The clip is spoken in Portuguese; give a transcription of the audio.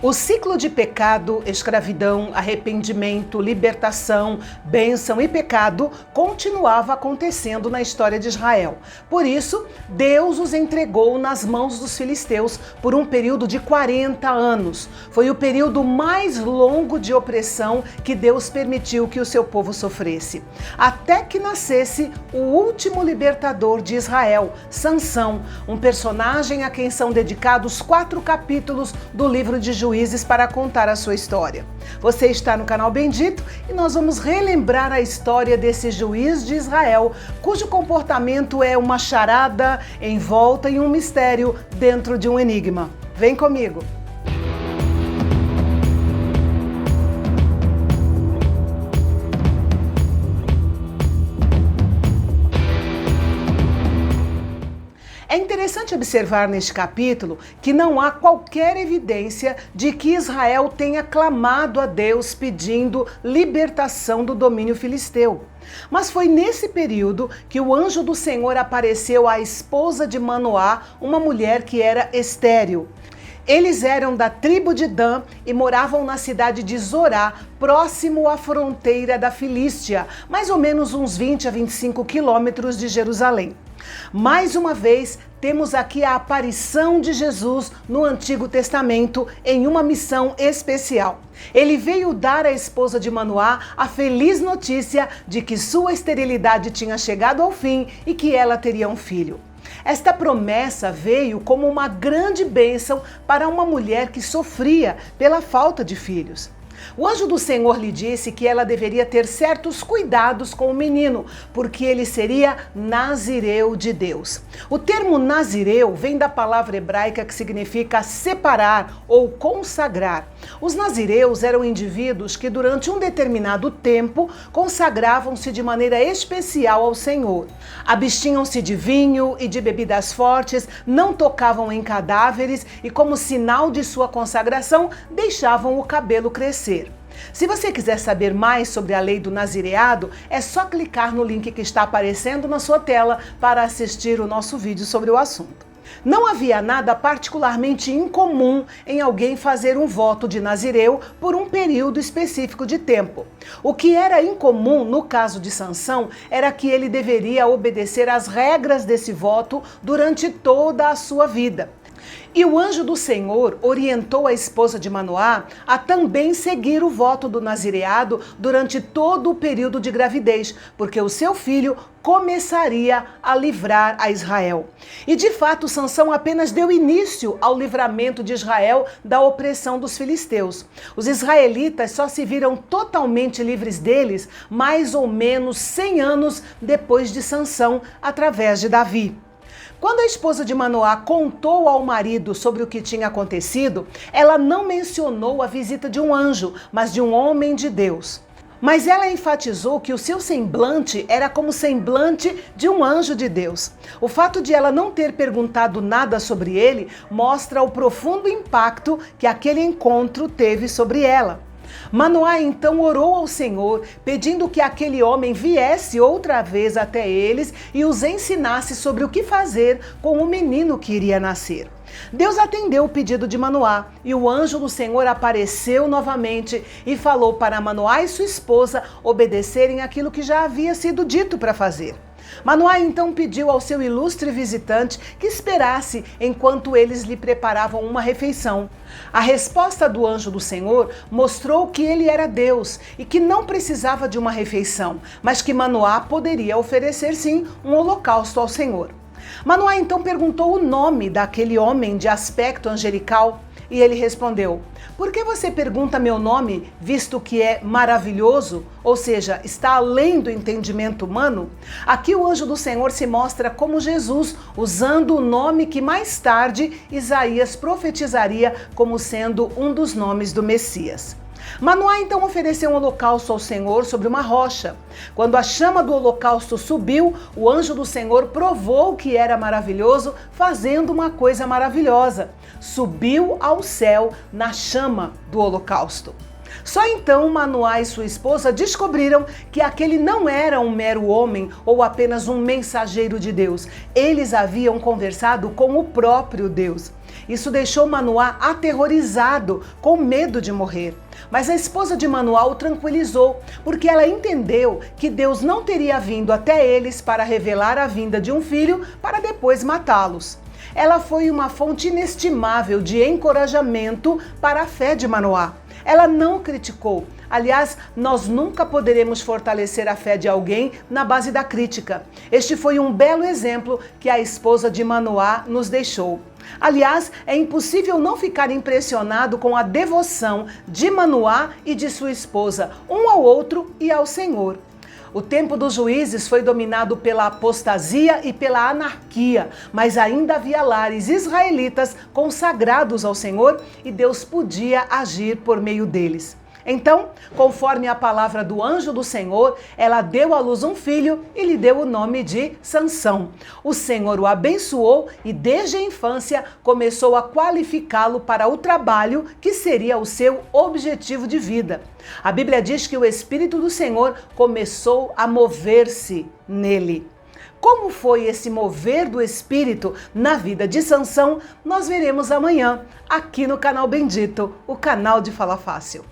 O ciclo de pecado, escravidão, arrependimento, libertação, bênção e pecado continuava acontecendo na história de Israel. Por isso, Deus os entregou nas mãos dos filisteus por um período de 40 anos. Foi o período mais longo de opressão que Deus permitiu que o seu povo sofresse. Até que nascesse o último libertador de Israel, Sansão, um personagem a quem são dedicados 4 capítulos do livro de Juízes para contar a sua história. Você está no canal Bendito e nós vamos relembrar a história desse juiz de Israel, cujo comportamento é uma charada envolta em um mistério dentro de um enigma. Vem comigo! É interessante observar neste capítulo que não há qualquer evidência de que Israel tenha clamado a Deus pedindo libertação do domínio filisteu. Mas foi nesse período que o anjo do Senhor apareceu à esposa de Manoá, uma mulher que era estéril. Eles eram da tribo de Dan e moravam na cidade de Zorá, próximo à fronteira da Filístia, mais ou menos uns 20 a 25 quilômetros de Jerusalém. Mais uma vez, temos aqui a aparição de Jesus no Antigo Testamento em uma missão especial. Ele veio dar à esposa de Manoá a feliz notícia de que sua esterilidade tinha chegado ao fim e que ela teria um filho. Esta promessa veio como uma grande bênção para uma mulher que sofria pela falta de filhos. O anjo do Senhor lhe disse que ela deveria ter certos cuidados com o menino, porque ele seria nazireu de Deus. O termo nazireu vem da palavra hebraica que significa separar ou consagrar. Os nazireus eram indivíduos que durante um determinado tempo consagravam-se de maneira especial ao Senhor. Abstinham-se de vinho e de bebidas fortes, não tocavam em cadáveres e, como sinal de sua consagração, deixavam o cabelo crescer. Se você quiser saber mais sobre a lei do nazireado, é só clicar no link que está aparecendo na sua tela para assistir o nosso vídeo sobre o assunto. Não havia nada particularmente incomum em alguém fazer um voto de nazireu por um período específico de tempo. O que era incomum no caso de Sansão era que ele deveria obedecer às regras desse voto durante toda a sua vida. E o anjo do Senhor orientou a esposa de Manoá a também seguir o voto do nazireado durante todo o período de gravidez, porque o seu filho começaria a livrar a Israel. E de fato, Sansão apenas deu início ao livramento de Israel da opressão dos filisteus. Os israelitas só se viram totalmente livres deles mais ou menos 100 anos depois de Sansão, através de Davi. Quando a esposa de Manoá contou ao marido sobre o que tinha acontecido, ela não mencionou a visita de um anjo, mas de um homem de Deus. Mas ela enfatizou que o seu semblante era como o semblante de um anjo de Deus. O fato de ela não ter perguntado nada sobre ele mostra o profundo impacto que aquele encontro teve sobre ela. Manoá então orou ao Senhor, pedindo que aquele homem viesse outra vez até eles e os ensinasse sobre o que fazer com o menino que iria nascer. Deus atendeu o pedido de Manoá e o anjo do Senhor apareceu novamente e falou para Manoá e sua esposa obedecerem aquilo que já havia sido dito para fazer. Manoá então pediu ao seu ilustre visitante que esperasse enquanto eles lhe preparavam uma refeição. A resposta do anjo do Senhor mostrou que ele era Deus e que não precisava de uma refeição, mas que Manoá poderia oferecer sim um holocausto ao Senhor. Manoá então perguntou o nome daquele homem de aspecto angelical e ele respondeu: "Por que você pergunta meu nome, visto que é maravilhoso, ou seja, está além do entendimento humano?" Aqui o anjo do Senhor se mostra como Jesus, usando o nome que mais tarde Isaías profetizaria como sendo um dos nomes do Messias. Manoá então ofereceu um holocausto ao Senhor sobre uma rocha. Quando a chama do holocausto subiu, o anjo do Senhor provou que era maravilhoso, fazendo uma coisa maravilhosa. Subiu ao céu na chama do holocausto. Só então Manoá e sua esposa descobriram que aquele não era um mero homem ou apenas um mensageiro de Deus. Eles haviam conversado com o próprio Deus. Isso deixou Manoá aterrorizado, com medo de morrer. Mas a esposa de Manoá o tranquilizou, porque ela entendeu que Deus não teria vindo até eles para revelar a vinda de um filho para depois matá-los. Ela foi uma fonte inestimável de encorajamento para a fé de Manoá. Ela não o criticou. Aliás, nós nunca poderemos fortalecer a fé de alguém na base da crítica. Este foi um belo exemplo que a esposa de Manoá nos deixou. Aliás, é impossível não ficar impressionado com a devoção de Manoá e de sua esposa, um ao outro e ao Senhor. O tempo dos juízes foi dominado pela apostasia e pela anarquia, mas ainda havia lares israelitas consagrados ao Senhor e Deus podia agir por meio deles. Então, conforme a palavra do anjo do Senhor, ela deu à luz um filho e lhe deu o nome de Sansão. O Senhor o abençoou e desde a infância começou a qualificá-lo para o trabalho que seria o seu objetivo de vida. A Bíblia diz que o Espírito do Senhor começou a mover-se nele. Como foi esse mover do Espírito na vida de Sansão, nós veremos amanhã, aqui no canal Bendito, o canal de Fala Fácil.